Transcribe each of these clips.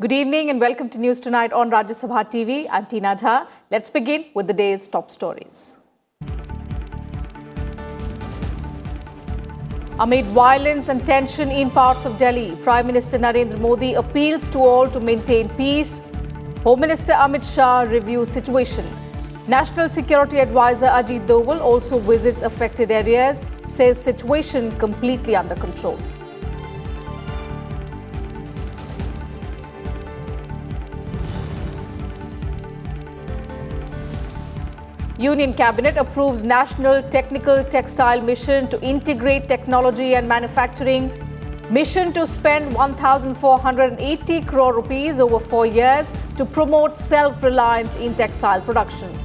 Good evening and welcome to News Tonight on Rajya Sabha TV. I'm Tina Jha. Let's begin with the day's top stories. Amid violence and tension in parts of Delhi, Prime Minister Narendra Modi appeals to all to maintain peace. Home Minister Amit Shah reviews situation. National Security Advisor Ajit Doval also visits affected areas, says situation completely under control. Union Cabinet approves National Technical Textile Mission to integrate technology and manufacturing. Mission to spend 1,480 crore rupees over 4 years to promote self-reliance in textile production.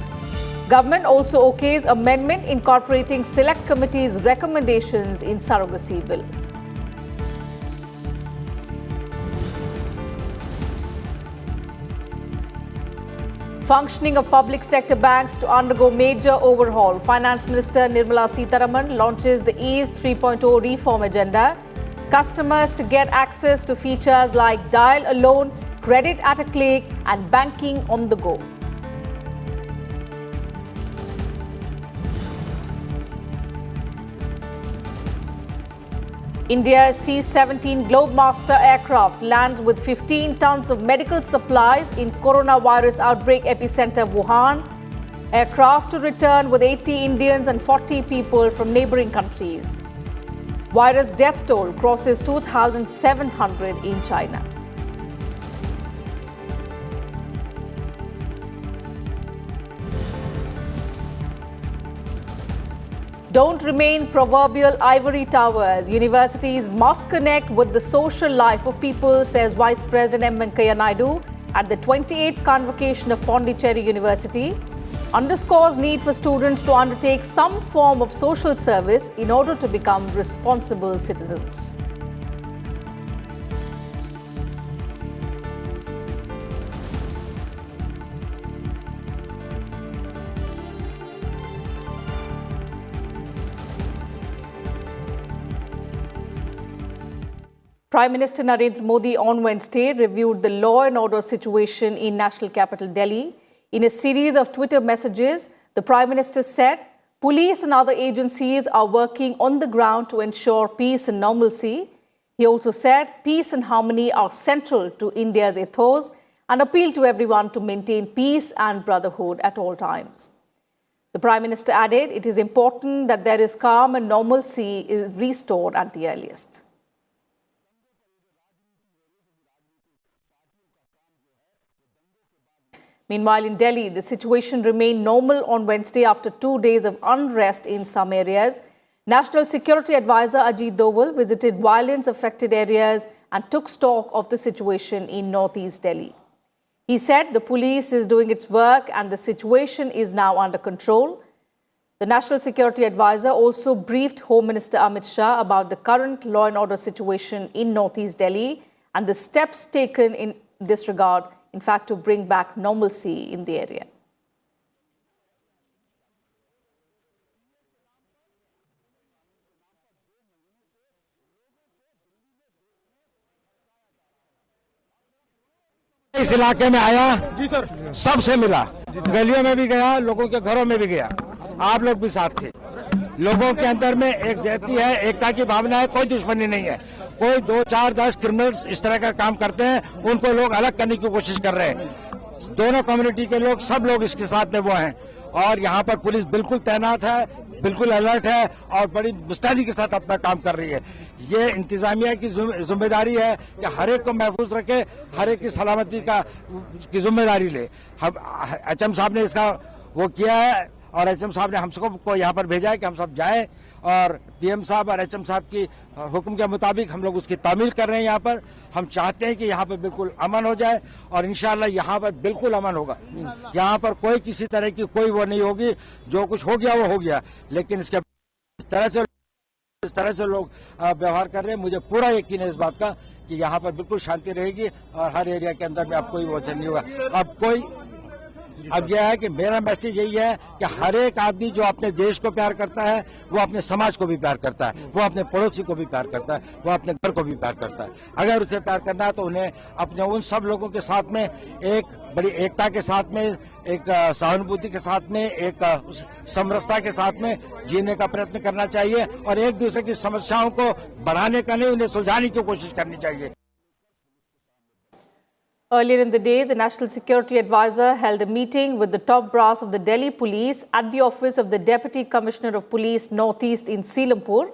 Government also okays amendment incorporating Select Committee's recommendations in surrogacy bill. Functioning of public sector banks to undergo major overhaul. Finance Minister Nirmala Sitharaman launches the Ease 3.0 reform agenda. Customers to get access to features like dial a loan, credit at a click, and banking on the go. India's C-17 Globemaster aircraft lands with 15 tons of medical supplies in coronavirus outbreak epicenter Wuhan. Aircraft to return with 80 Indians and 40 people from neighboring countries. Virus death toll crosses 2,700 in China. Don't remain proverbial ivory towers. Universities must connect with the social life of people, says Vice President M. Venkaiah Naidu at the 28th convocation of Pondicherry University. Underscores need for students to undertake some form of social service in order to become responsible citizens. Prime Minister Narendra Modi on Wednesday reviewed the law and order situation in national capital Delhi. In a series of Twitter messages, the Prime Minister said, police and other agencies are working on the ground to ensure peace and normalcy. He also said peace and harmony are central to India's ethos and appealed to everyone to maintain peace and brotherhood at all times. The Prime Minister added, it is important that there is calm and normalcy is restored at the earliest. Meanwhile, in Delhi, the situation remained normal on Wednesday after 2 days of unrest in some areas. National Security Advisor Ajit Doval visited violence-affected areas and took stock of the situation in northeast Delhi. He said the police is doing its work and the situation is now under control. The National Security Advisor also briefed Home Minister Amit Shah about the current law and order situation in northeast Delhi and the steps taken in this regard, in fact, to bring back normalcy in the area. इस इलाके में आया जी sir, सबसे मिला, गलियों में भी गया, लोगों के घरों में भी गया, आप लोग भी साथ थे। लोगों के अंदर में एक जाति है, एकता की भावना है, कोई दुश्मनी नहीं है। कोई 2, 4, 10 क्रिमिनल्स इस तरह का काम करते हैं, उनको लोग अलग करने की कोशिश कर रहे हैं। दोनों कम्युनिटी के लोग, सब लोग इसके साथ में वो हैं और यहाँ पर पुलिस बिल्कुल तैनात है, बिल्कुल अलर्ट है और बड़ी मुस्तैदी के साथ अपना काम कर रही है। ये इंतजामिया की जिम्मेदारी है कि हर एक को महफूज रखे, हर एक की सलामती की जिम्मेदारी ले। हम एचएम साहब ने इसका वो किया है और एचएम साहब ने हम सबको यहाँ पर भेजा है कि हम सब जाएं और पीएम साहब और एचएम साहब की हुक्म के मुताबिक हम लोग उसकी तामील कर रहे हैं। यहाँ पर हम चाहते हैं कि यहाँ पर बिल्कुल अमन हो जाए और इंशाल्लाह यहाँ पर बिल्कुल अमन होगा। यहाँ पर कोई किसी तरह की कोई वो नहीं होगी, जो कुछ हो गया वो हो गया, लेकिन इसके इस तरह से लोग व्यवहार कर रहे हैं, मुझे पूरा यकीन है इस बात का कि यहाँ पर बिल्कुल शांति रहेगी और हर एरिया के अंदर में अब कोई वो नहीं होगा। अब अब यह है कि मेरा मैसेज यही है कि हर एक आदमी जो अपने देश को प्यार करता है वो अपने समाज को भी प्यार करता है, वो अपने पड़ोसी को भी प्यार करता है, वो अपने घर को भी प्यार करता है। अगर उसे प्यार करना है तो उन्हें अपने उन सब लोगों के साथ में एक बड़ी एकता के साथ में, एक सहानुभूति के साथ में, एक समरसता के साथ में जीने का प्रयत्न करना चाहिए और एक दूसरे की समस्याओं को बढ़ाने का नहीं, उन्हें सुलझाने की कोशिश करनी चाहिए। Earlier in the day, the National Security Advisor held a meeting with the top brass of the Delhi Police at the office of the Deputy Commissioner of Police Northeast in Selampur.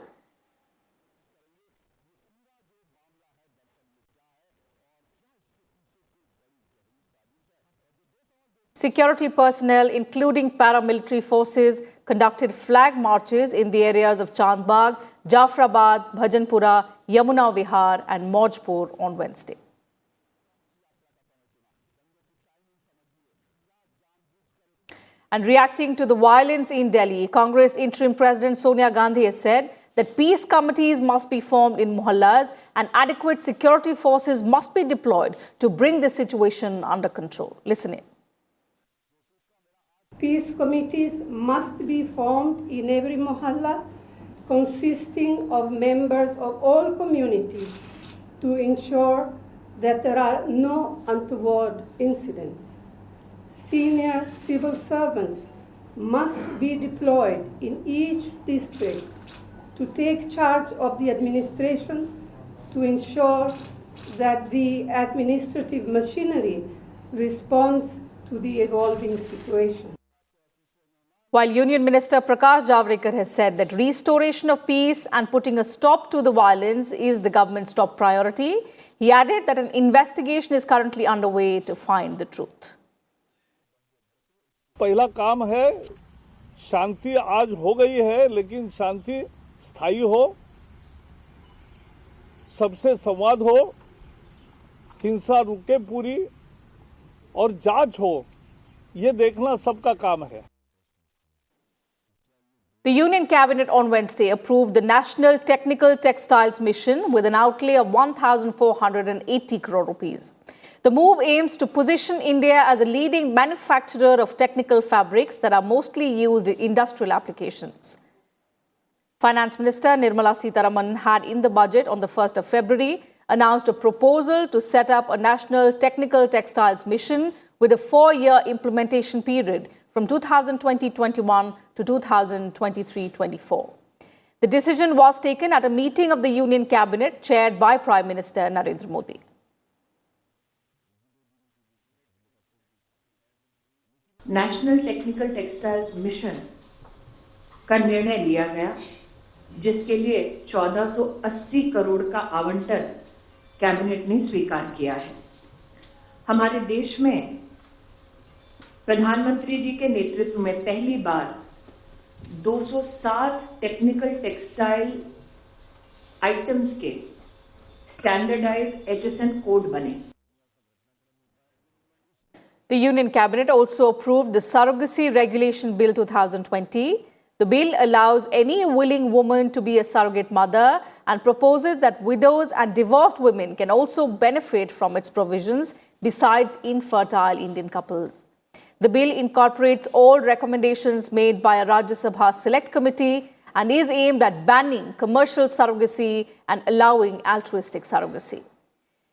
Security personnel, including paramilitary forces, conducted flag marches in the areas of Chandbagh, Jafrabad, Bhajanpura, Yamuna Vihar and Mojpur on Wednesday. And reacting to the violence in Delhi, Congress interim President Sonia Gandhi has said that peace committees must be formed in mohallas and adequate security forces must be deployed to bring the situation under control. Listen in. Peace committees must be formed in every mohalla, consisting of members of all communities to ensure that there are no untoward incidents. Senior civil servants must be deployed in each district to take charge of the administration to ensure that the administrative machinery responds to the evolving situation. While Union Minister Prakash Javadekar has said that restoration of peace and putting a stop to the violence is the government's top priority, he added that an investigation is currently underway to find the truth. पहला काम है शांति आज हो गई है, लेकिन शांति स्थायी हो, सबसे संवाद हो, हिंसा रुके पूरी और जांच हो, ये देखना सबका काम है। The Union Cabinet on Wednesday approved the National Technical Textiles Mission with an outlay of 1,480 crore rupees. The move aims to position India as a leading manufacturer of technical fabrics that are mostly used in industrial applications. Finance Minister Nirmala Sitharaman had in the budget on the 1st of February announced a proposal to set up a National Technical Textiles Mission with a 4-year implementation period from 2020-21 to 2023-24. The decision was taken at a meeting of the Union Cabinet chaired by Prime Minister Narendra Modi. National technical textiles mission का निर्णय लिया गया, जिसके लिए 1480 करोड़ का आवंटन cabinet ने स्वीकार किया है। हमारे देश में प्रधानमंत्री जी के नेतृत्व में पहली बार 260 टेक्निकल टेक्सटाइल आइटम्स के स्टैंडर्डाइज्ड HSN कोड बने। The Union Cabinet also approved the Surrogacy Regulation Bill 2020. The bill allows any willing woman to be a surrogate mother and proposes that widows and divorced women can also benefit from its provisions besides infertile Indian couples. The bill incorporates all recommendations made by a Rajya Sabha Select Committee and is aimed at banning commercial surrogacy and allowing altruistic surrogacy.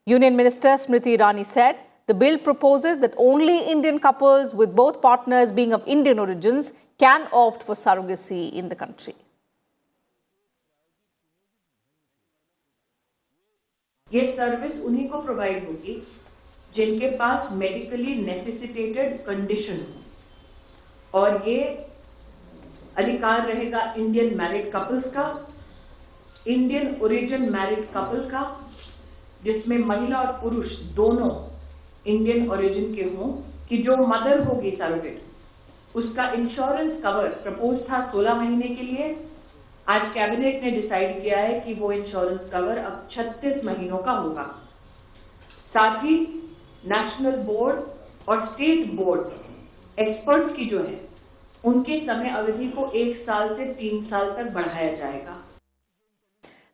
Union Minister Smriti Irani said, the bill proposes that only Indian couples with both partners being of Indian origins can opt for surrogacy in the country. ये service उन्हीं को provide होगी जिनके पास medically necessitated condition हो, और ये अधिकार रहेगा इंडियन मैरिड कपल्स का, इंडियन ओरिजिन मैरिड कपल का, जिसमें महिला और पुरुष दोनों इंडियन ओरिजिन के हों, कि जो मदर होगी सरोगेट उसका इंश्योरेंस कवर प्रपोज था 16 महीने के लिए। आज कैबिनेट ने डिसाइड किया है कि वो इंश्योरेंस कवर अब 36 महीनों का होगा। साथ ही नेशनल बोर्ड और स्टेट बोर्ड एक्सपर्ट्स की जो है उनके समय अवधि को 1 साल से 3 साल तक बढ़ाया जाएगा।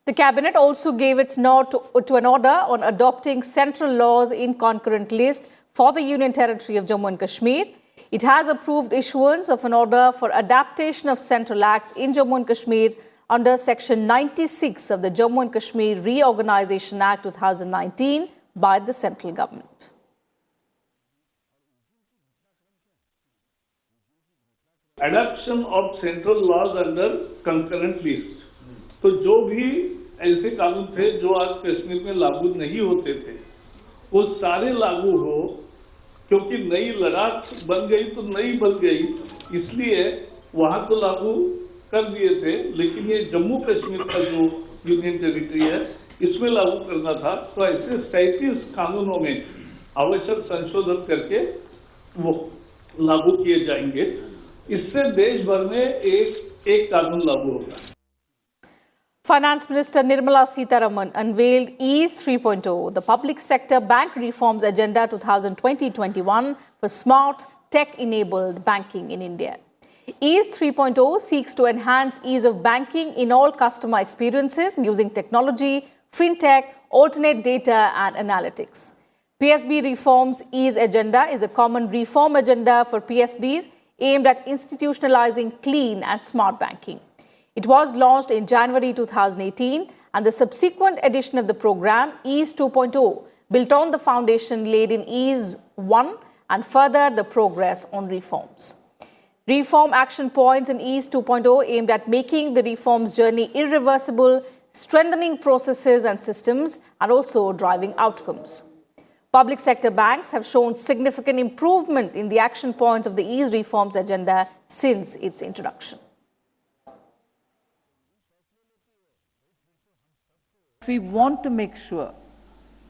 The Cabinet also gave its nod to an order on adopting central laws in concurrent list for the Union Territory of Jammu and Kashmir. It has approved issuance of an order for adaptation of central acts in Jammu and Kashmir under Section 96 of the Jammu and Kashmir Reorganisation Act 2019 by the central government. Adoption of central laws under concurrent list. तो जो भी ऐसे कानून थे जो आज कश्मीर में लागू नहीं होते थे वो सारे लागू हो, क्योंकि नई लद्दाख बन गई तो नई बन गई, इसलिए वहां तो लागू कर दिए थे, लेकिन ये जम्मू कश्मीर का जो यूनियन टेरिटरी है इसमें लागू करना था। तो ऐसे 37 कानूनों में आवश्यक संशोधन करके वो लागू किए जाएंगे। इससे देश भर में एक कानून लागू होगा। Finance Minister Nirmala Sitharaman unveiled EASE 3.0, the Public Sector Bank Reforms Agenda 2020-21 for smart, tech-enabled banking in India. EASE 3.0 seeks to enhance ease of banking in all customer experiences using technology, fintech, alternate data and analytics. PSB Reforms EASE Agenda is a common reform agenda for PSBs aimed at institutionalizing clean and smart banking. It was launched in January 2018, and the subsequent edition of the program, EASE 2.0, built on the foundation laid in EASE 1 and furthered the progress on reforms. Reform action points in EASE 2.0 aimed at making the reforms journey irreversible, strengthening processes and systems, and also driving outcomes. Public sector banks have shown significant improvement in the action points of the EASE reforms agenda since its introduction. We want to make sure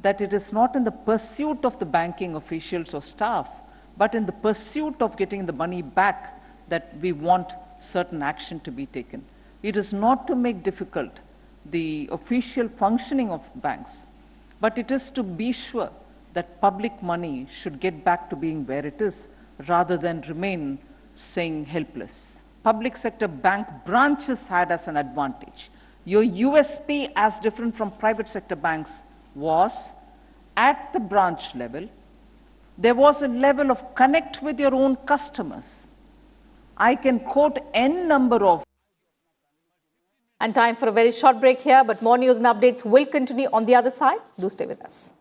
that it is not in the pursuit of the banking officials or staff, but in the pursuit of getting the money back that we want certain action to be taken. It is not to make difficult the official functioning of banks, but it is to be sure that public money should get back to being where it is, rather than remain saying helpless. Public sector bank branches had as an advantage. Your USP, as different from private sector banks, was at the branch level, there was a level of connect with your own customers. I can quote N number of. And time for a very short break here, but more news and updates will continue on the other side. Do stay with us.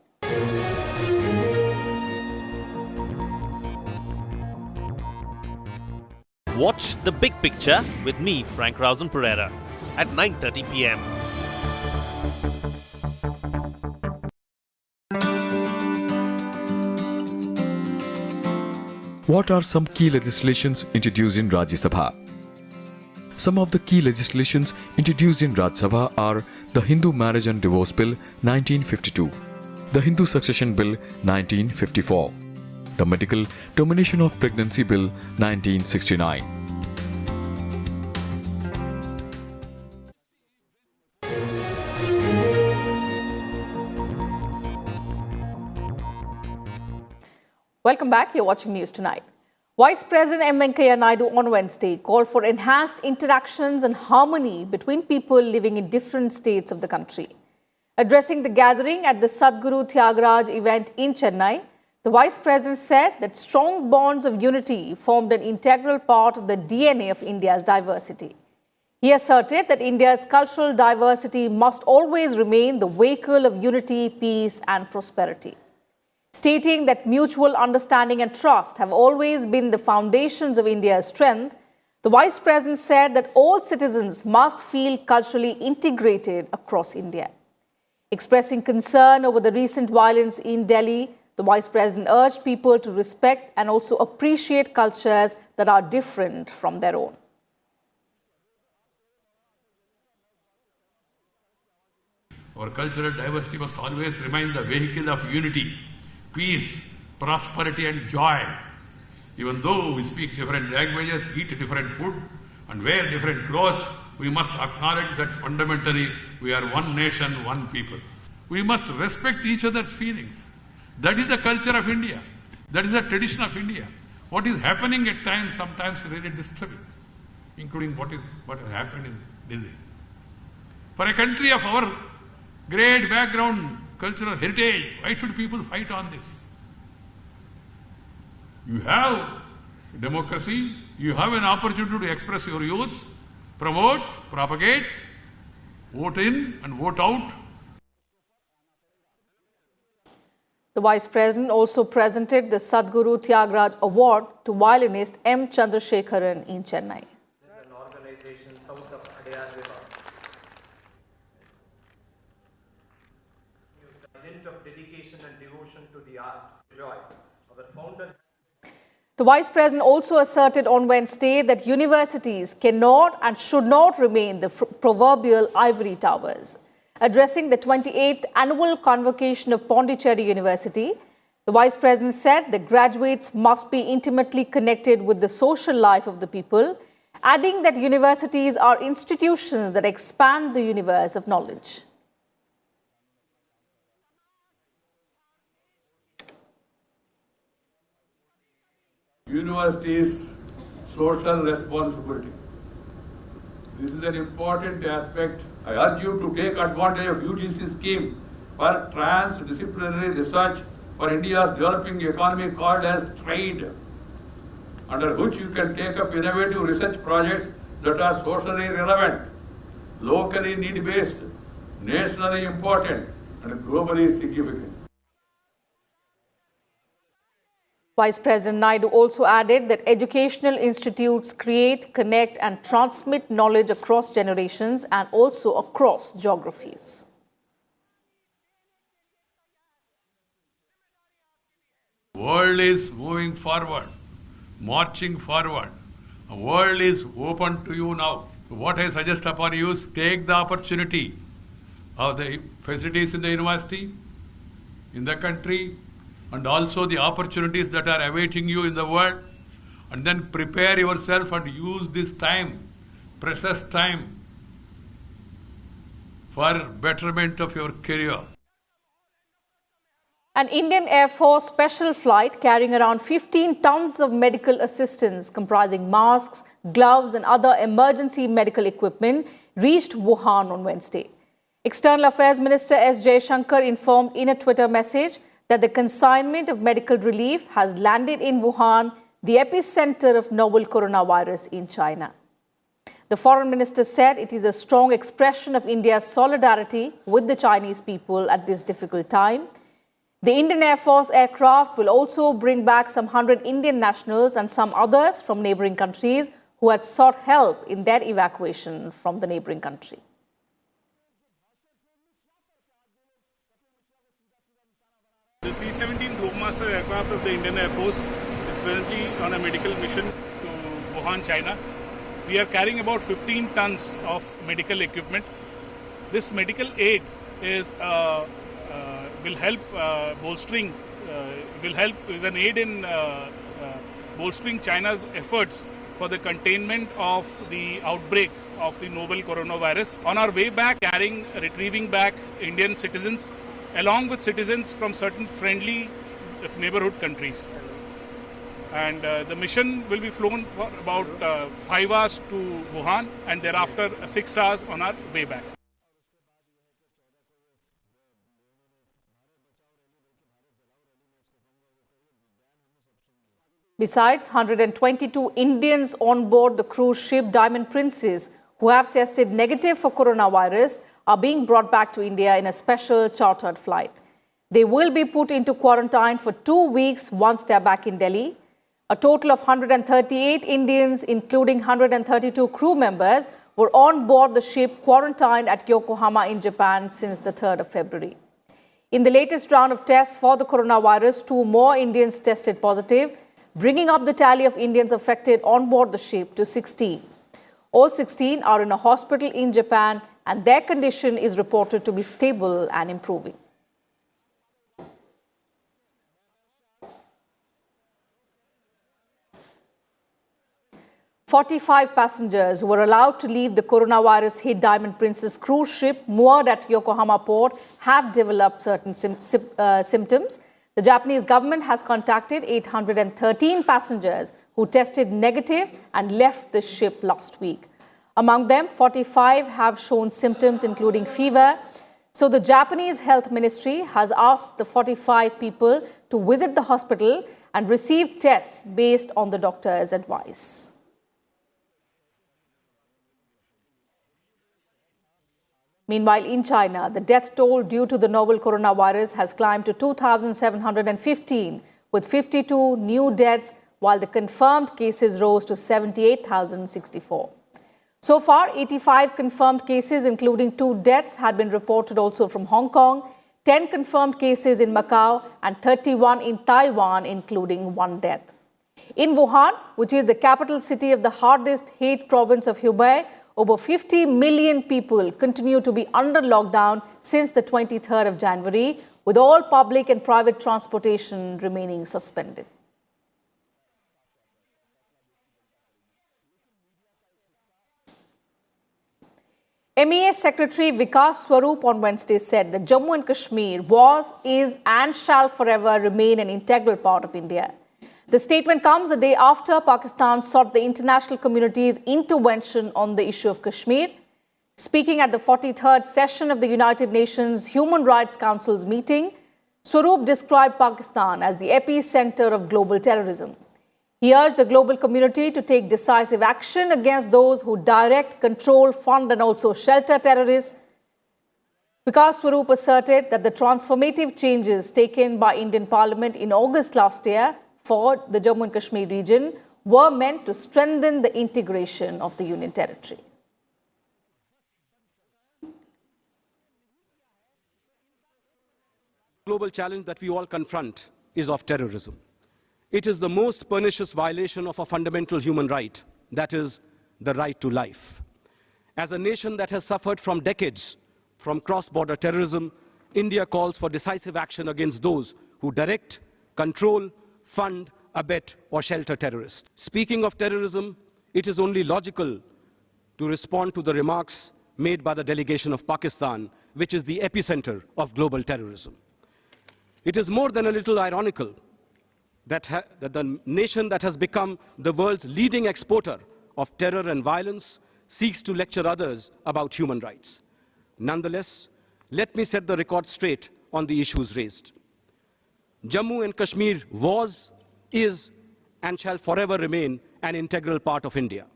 Watch The Big Picture with me, Frank Rausen Pereira, at 9:30 p.m. What are some key legislations introduced in Rajya Sabha? Some of the key legislations introduced in Rajya Sabha are the Hindu Marriage and Divorce Bill 1952, the Hindu Succession Bill 1954, the Medical Termination of Pregnancy Bill 1969. Welcome back. You're watching News Tonight. Vice President M. Venkaiah Naidu on Wednesday called for enhanced interactions and harmony between people living in different states of the country. Addressing the gathering at the Sadhguru Tyagaraj event in Chennai, the Vice President said that strong bonds of unity formed an integral part of the DNA of India's diversity. He asserted that India's cultural diversity must always remain the vehicle of unity, peace and prosperity. Stating that mutual understanding and trust have always been the foundations of India's strength, the Vice President said that all citizens must feel culturally integrated across India. Expressing concern over the recent violence in Delhi, the Vice President urged people to respect and also appreciate cultures that are different from their own. Our cultural diversity must always remain the vehicle of unity, peace, prosperity and joy. Even though we speak different languages, eat different food and wear different clothes, we must acknowledge that fundamentally we are one nation, one people. We must respect each other's feelings. That is the culture of India. That is the tradition of India. What is happening at times, sometimes really disturbing, including what has happened in Delhi. For a country of our great background, cultural heritage, why should people fight on this? You have Democracy, you have an opportunity to express your views, promote, propagate, vote in and vote out. The Vice President also presented the Sadhguru Tyagraj Award to violinist M. Chandrasekharan in Chennai. An organization south of Adyar River. A hint of dedication and devotion to the art. Joy, our founder. The Vice President also asserted on Wednesday that universities cannot and should not remain the proverbial ivory towers. Addressing the 28th annual convocation of Pondicherry University, the Vice President said that graduates must be intimately connected with the social life of the people, adding that universities are institutions that expand the universe of knowledge. Universities' social responsibility. This is an important aspect. I urge you to take advantage of UGC scheme for transdisciplinary research for India's developing economy called as TRADE, under which you can take up innovative research projects that are socially relevant, locally need-based, nationally important, and globally significant. Vice President Naidu also added that educational institutes create, connect and transmit knowledge across generations and also across geographies. The world is moving forward, marching forward. The world is open to you now. What I suggest upon you is take the opportunity of the facilities in the university, in the country, and also the opportunities that are awaiting you in the world, and then prepare yourself and use this time, precious time, for betterment of your career. An Indian Air Force special flight carrying around 15 tons of medical assistance comprising masks, gloves and other emergency medical equipment reached Wuhan on Wednesday. External Affairs Minister S. Jaishankar informed in a Twitter message that the consignment of medical relief has landed in Wuhan, the epicenter of novel coronavirus in China. The foreign minister said it is a strong expression of India's solidarity with the Chinese people at this difficult time. The Indian Air Force aircraft will also bring back some 100 Indian nationals and some others from neighboring countries who had sought help in their evacuation from the neighboring country. The C-17 Globemaster aircraft of the Indian Air Force is presently on a medical mission to Wuhan, China. We are carrying about 15 tons of medical equipment. This medical aid is will help is an aid in bolstering China's efforts for the containment of the outbreak of the novel coronavirus. On our way back, retrieving back Indian citizens along with citizens from certain friendly neighborhood countries. And the mission will be flown for about 5 hours to Wuhan and thereafter 6 hours on our way back. Besides, 122 Indians on board the cruise ship Diamond Princess who have tested negative for coronavirus are being brought back to India in a special chartered flight. They will be put into quarantine for 2 weeks once they are back in Delhi. A total of 138 Indians, including 132 crew members, were on board the ship quarantined at Yokohama in Japan since the 3rd of February. In the latest round of tests for the coronavirus, 2 more Indians tested positive, bringing up the tally of Indians affected on board the ship to 16. All 16 are in a hospital in Japan and their condition is reported to be stable and improving. "45 passengers who were allowed to leave the coronavirus-hit Diamond Princess cruise ship moored at Yokohama port have developed certain symptoms. The Japanese government has contacted 813 passengers who tested negative and left the ship last week. Among them, 45 have shown symptoms including fever. So the Japanese Health Ministry has asked the 45 people to visit the hospital and receive tests based on the doctor's advice. Meanwhile, in China, the death toll due to the novel coronavirus has climbed to 2,715, with 52 new deaths, while the confirmed cases rose to 78,064. So far, 85 confirmed cases, including 2 deaths, had been reported also from Hong Kong, 10 confirmed cases in Macau, and 31 in Taiwan, including 1 death. In Wuhan, which is the capital city of the hardest hit province of Hubei, over 50 million people continue to be under lockdown since the 23rd of January, with all public and private transportation remaining suspended. MEA Secretary Vikas Swarup on Wednesday said that Jammu and Kashmir was, is and shall forever remain an integral part of India. The statement comes a day after Pakistan sought the international community's intervention on the issue of Kashmir. Speaking at the 43rd session of the United Nations Human Rights Council's meeting, Swarup described Pakistan as the epicenter of global terrorism. He urged the global community to take decisive action against those who direct, control, fund and also shelter terrorists. Vikas Swarup asserted that the transformative changes taken by Indian Parliament in August last year for the Jammu and Kashmir region were meant to strengthen the integration of the Union territory. Global challenge that we all confront is of terrorism. It is the most pernicious violation of a fundamental human right, that is, the right to life. As a nation that has suffered from decades from cross-border terrorism, India calls for decisive action against those who direct, control, fund, abet or shelter terrorists. Speaking of terrorism, it is only logical to respond to the remarks made by the delegation of Pakistan, which is the epicenter of global terrorism. It is more than a little ironical that the nation that has become the world's leading exporter of terror and violence seeks to lecture others about human rights. Nonetheless, let me set the record straight on the issues raised. Jammu and Kashmir was, is, and shall forever remain an integral part of India.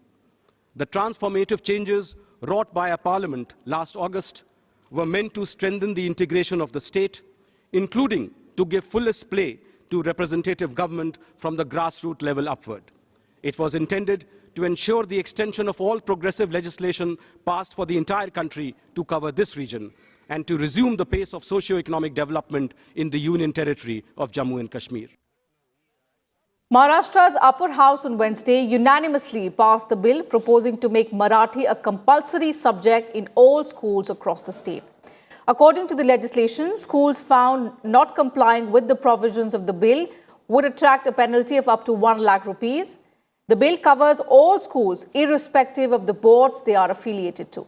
The transformative changes wrought by our Parliament last August were meant to strengthen the integration of the state, including to give fullest play to representative government from the grassroots level upward. It was intended to ensure the extension of all progressive legislation passed for the entire country to cover this region, and to resume the pace of socio-economic development in the Union territory of Jammu and Kashmir. Maharashtra's upper house on Wednesday unanimously passed the bill proposing to make Marathi a compulsory subject in all schools across the state. According to the legislation, schools found not complying with the provisions of the bill would attract a penalty of up to 1 lakh rupees. The bill covers all schools, irrespective of the boards they are affiliated to.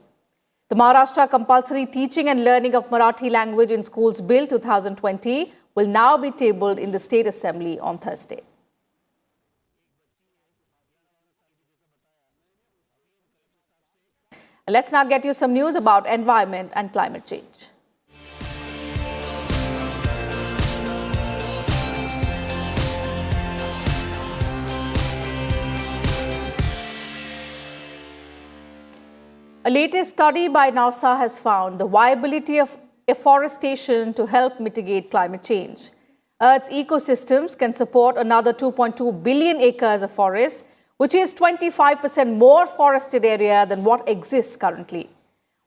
The Maharashtra Compulsory Teaching and Learning of Marathi Language in Schools Bill 2020 will now be tabled in the State Assembly on Thursday. Let's now get you some news about environment and climate change. A latest study by NASA has found the viability of afforestation to help mitigate climate change. Earth's ecosystems can support another 2.2 billion acres of forests, which is 25% more forested area than what exists currently.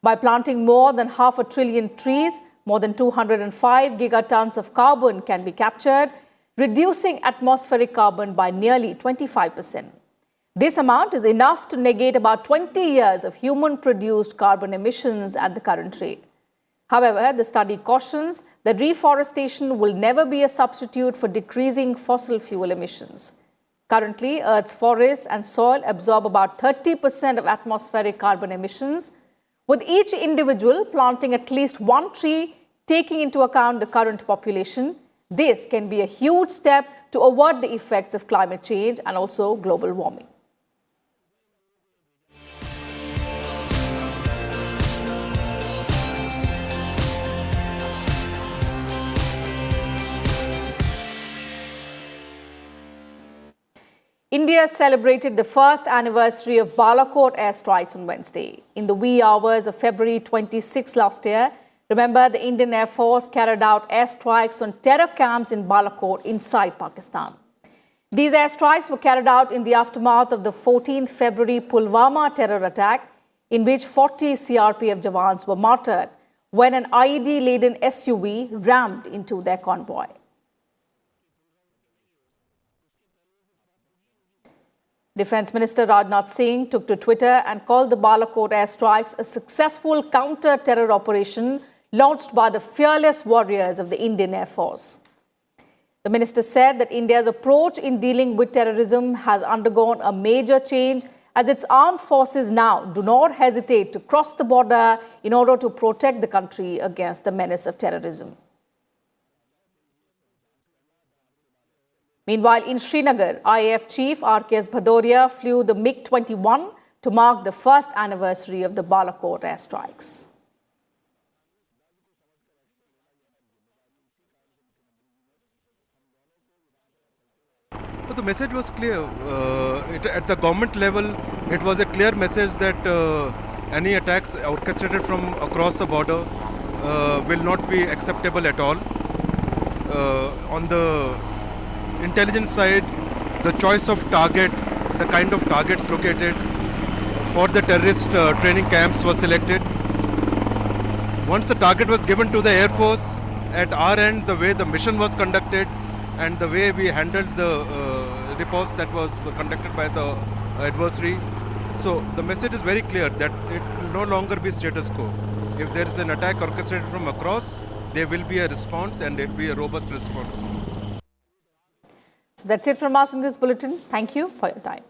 By planting more than 500 billion trees, more than 205 gigatons of carbon can be captured, reducing atmospheric carbon by nearly 25%. This amount is enough to negate about 20 years of human-produced carbon emissions at the current rate. However, the study cautions that reforestation will never be a substitute for decreasing fossil fuel emissions. Currently, Earth's forests and soil absorb about 30% of atmospheric carbon emissions, with each individual planting at least 1 tree, taking into account the current population. This can be a huge step to avert the effects of climate change and also global warming. India celebrated the first anniversary of Balakot airstrikes on Wednesday. In the wee hours of February 26 last year, remember, the Indian Air Force carried out airstrikes on terror camps in Balakot inside Pakistan. These airstrikes were carried out in the aftermath of the 14th February Pulwama terror attack, in which 40 CRPF jawans were martyred when an IED-laden SUV rammed into their convoy. Defence Minister Rajnath Singh took to Twitter and called the Balakot airstrikes a successful counter-terror operation launched by the fearless warriors of the Indian Air Force. The minister said that India's approach in dealing with terrorism has undergone a major change, as its armed forces now do not hesitate to cross the border in order to protect the country against the menace of terrorism. Meanwhile, in Srinagar, IAF Chief RKS Bhadoria flew the MiG-21 to mark the first anniversary of the Balakot airstrikes. The message was clear. At the government level, it was a clear message that any attacks orchestrated from across the border will not be acceptable at all. On the intelligence side, the choice of target, the kind of targets located for the terrorist training camps was selected. Once the target was given to the Air Force, at our end, the way the mission was conducted and the way we handled the riposte that was conducted by the adversary. So the message is very clear that it will no longer be status quo. If there is an attack orchestrated from across, there will be a response, and it will be a robust response. So that's it from us in this bulletin. Thank you for your time.